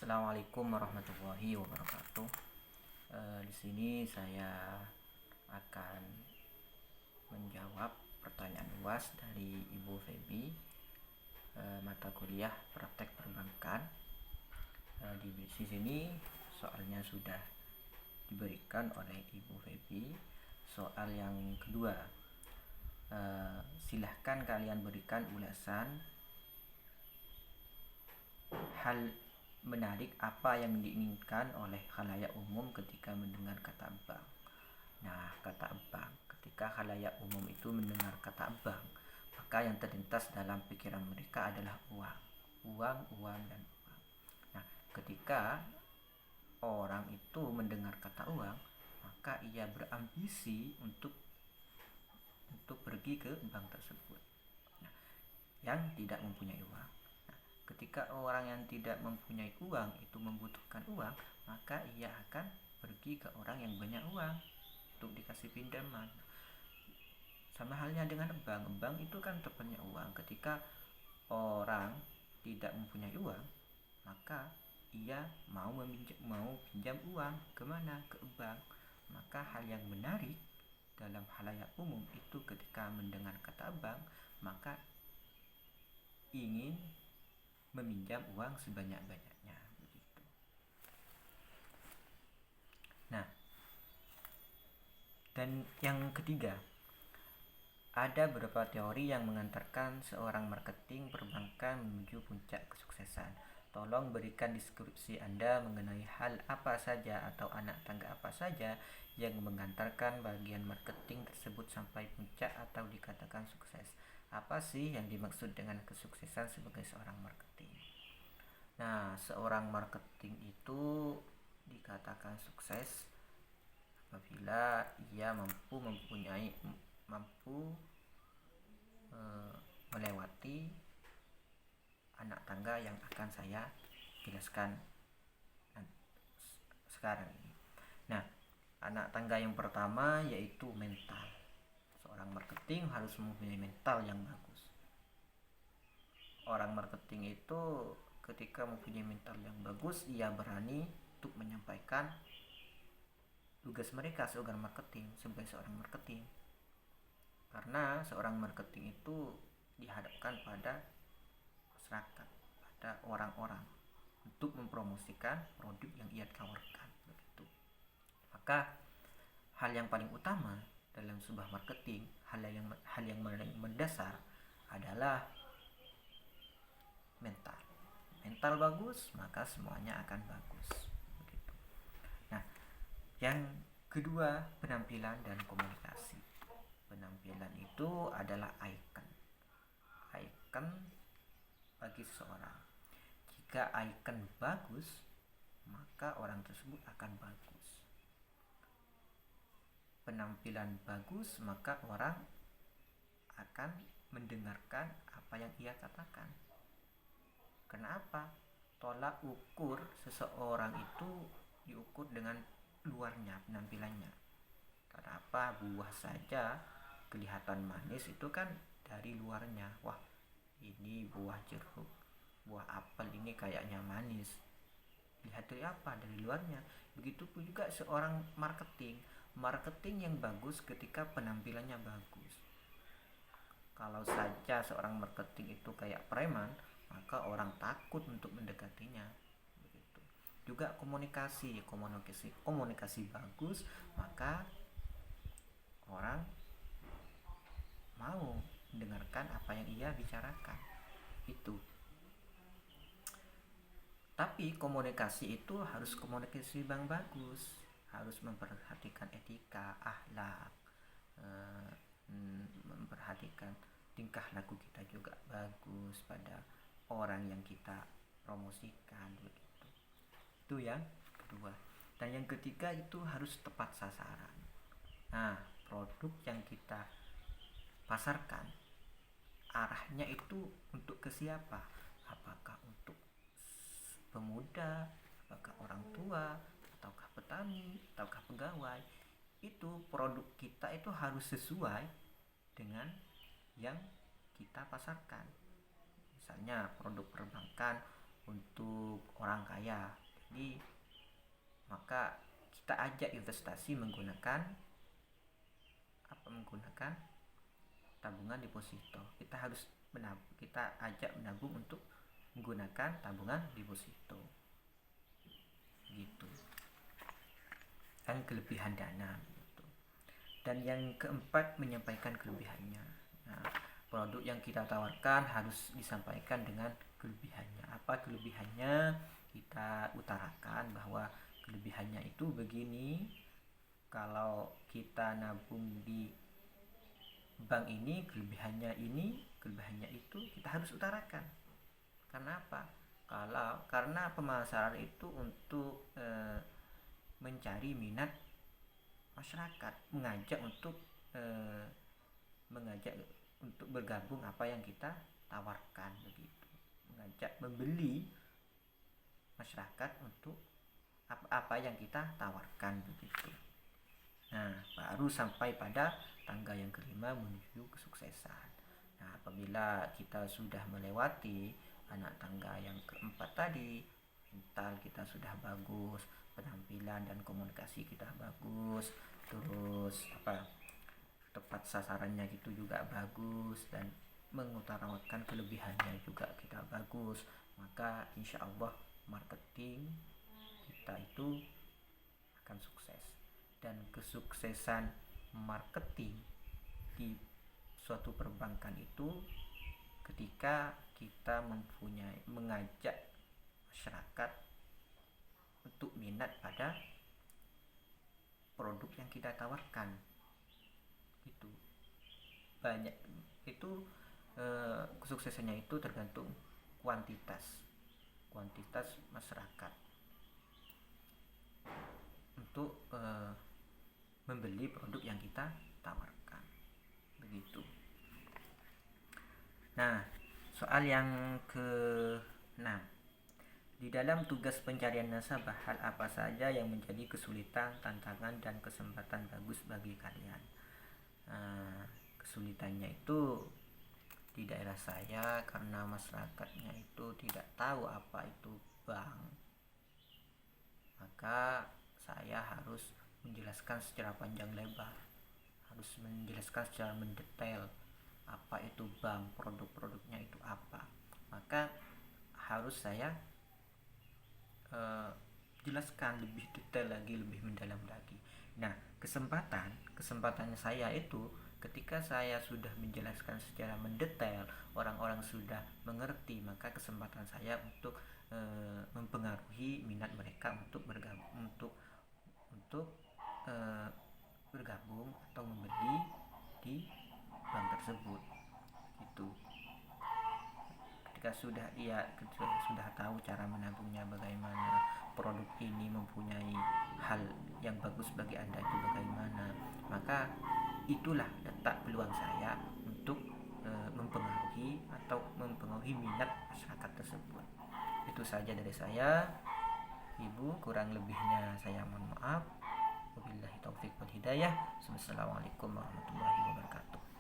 Assalamualaikum warahmatullahi wabarakatuh. Di sini saya akan menjawab pertanyaan luas dari Ibu Feby, mata kuliah praktek perbankan. Di sini soalnya sudah diberikan oleh Ibu Feby. Soal yang kedua, silahkan kalian berikan ulasan hal menarik apa yang diinginkan oleh khalayak umum ketika mendengar kata bank. Nah, kata bank, ketika khalayak umum itu mendengar kata bank, maka yang terlintas dalam pikiran mereka adalah uang, dan uang. Nah, ketika orang itu mendengar kata uang, maka ia berambisi untuk pergi ke bank tersebut. Nah, yang tidak mempunyai uang. Ketika orang yang tidak mempunyai uang itu membutuhkan uang, maka ia akan pergi ke orang yang banyak uang untuk dikasih pinjaman. Sama halnya dengan bank. Bank itu kan tempatnya uang. Ketika orang tidak mempunyai uang, maka ia mau pinjam uang kemana? Ke bank. Maka hal yang menarik dalam khalayak umum itu ketika mendengar kata bank, maka ingin meminjam uang sebanyak-banyaknya begitu. Nah, dan yang ketiga, ada beberapa teori yang mengantarkan seorang marketing perbankan menuju puncak kesuksesan. Tolong berikan deskripsi Anda mengenai hal apa saja atau anak tangga apa saja yang mengantarkan bagian marketing tersebut sampai puncak atau dikatakan sukses. Apa sih yang dimaksud dengan kesuksesan sebagai seorang marketing? Nah, seorang marketing itu dikatakan sukses apabila ia mampu melewati anak tangga yang akan saya jelaskan sekarang ini. Nah, anak tangga yang pertama yaitu mental. Seorang marketing harus mempunyai mental yang bagus. Orang marketing itu ketika mempunyai mental yang bagus, ia berani untuk menyampaikan tugas mereka sebagai seorang marketing. Karena seorang marketing itu dihadapkan pada masyarakat, pada orang-orang untuk mempromosikan produk yang ia tawarkan begitu. Maka hal yang paling utama dalam sebuah marketing, hal yang mendasar adalah mental bagus, maka semuanya akan bagus begitu. Nah, yang kedua, penampilan dan komunikasi. Penampilan itu adalah icon bagi seseorang. Jika icon bagus, maka orang tersebut akan bagus. Penampilan bagus, maka orang akan mendengarkan apa yang ia katakan. Kenapa? Tolak ukur seseorang itu diukur dengan luarnya, penampilannya. Kenapa? Buah saja kelihatan manis itu kan dari luarnya. Wah, ini buah jeruk, buah apel ini kayaknya manis. Lihat dari apa? Dari luarnya. Begitupun juga seorang marketing yang bagus ketika penampilannya bagus. Kalau saja seorang marketing itu kayak preman, maka orang takut untuk mendekatinya begitu. Juga komunikasi bagus, maka orang mau mendengarkan apa yang ia bicarakan itu. Tapi komunikasi itu harus komunikasi yang bagus, harus memperhatikan etika, akhlak, memperhatikan tingkah laku kita juga bagus pada orang yang kita promosikan begitu. Itu yang kedua. Dan yang ketiga itu harus tepat sasaran. Nah, produk yang kita pasarkan arahnya itu untuk ke siapa? Apakah untuk pemuda, apakah orang tua, ataukah petani, ataukah pegawai? Itu produk kita itu harus sesuai dengan yang kita pasarkan. Misalnya produk perbankan untuk orang kaya. Jadi maka kita ajak investasi menggunakan tabungan deposito. Kita ajak menabung untuk menggunakan tabungan deposito gitu, dan kelebihan dana gitu. Dan yang keempat, menyampaikan kelebihannya. Nah, produk yang kita tawarkan harus disampaikan dengan kelebihannya. Apa kelebihannya? Kita utarakan bahwa kelebihannya itu begini. Kalau kita nabung di bank ini, kelebihannya itu, kita harus utarakan. Karena apa? Karena pemasaran itu untuk mencari minat masyarakat, mengajak untuk bergabung apa yang kita tawarkan begitu, mengajak membeli masyarakat untuk apa yang kita tawarkan begitu. Nah, baru sampai pada tangga yang kelima menuju kesuksesan. Nah, apabila kita sudah melewati anak tangga yang keempat tadi, mental kita sudah bagus, penampilan dan komunikasi kita bagus, terus tepat sasarannya itu juga bagus, dan mengutarakan kelebihannya juga kita bagus, maka insya Allah marketing kita itu akan sukses. Dan kesuksesan marketing di suatu perbankan itu ketika kita mengajak masyarakat untuk minat pada produk yang kita tawarkan. Itu banyak itu kesuksesannya itu tergantung kuantitas masyarakat untuk membeli produk yang kita tawarkan begitu. Nah, soal yang ke-6, di dalam tugas pencarian nasabah, hal apa saja yang menjadi kesulitan, tantangan, dan kesempatan bagus bagi kalian? Kesulitannya itu di daerah saya karena masyarakatnya itu tidak tahu apa itu bank, maka saya harus menjelaskan secara panjang lebar, harus menjelaskan secara mendetail apa itu bank, produk-produknya itu apa. Maka harus saya jelaskan lebih detail lagi, lebih mendalam lagi. Nah, kesempatannya saya itu ketika saya sudah menjelaskan secara mendetail, orang-orang sudah mengerti, maka kesempatan saya untuk mempengaruhi minat mereka untuk bergabung atau membeli di bank tersebut gitu. Ketika sudah tahu cara menabungnya bagaimana, produk ini mempunyai hal yang bagus bagi Anda itu bagaimana, maka itulah letak peluang saya untuk mempengaruhi minat masyarakat tersebut. Itu saja dari saya, Ibu. Kurang lebihnya saya mohon maaf. Wabillahi taufik wal hidayah. Wassalamualaikum warahmatullahi wabarakatuh.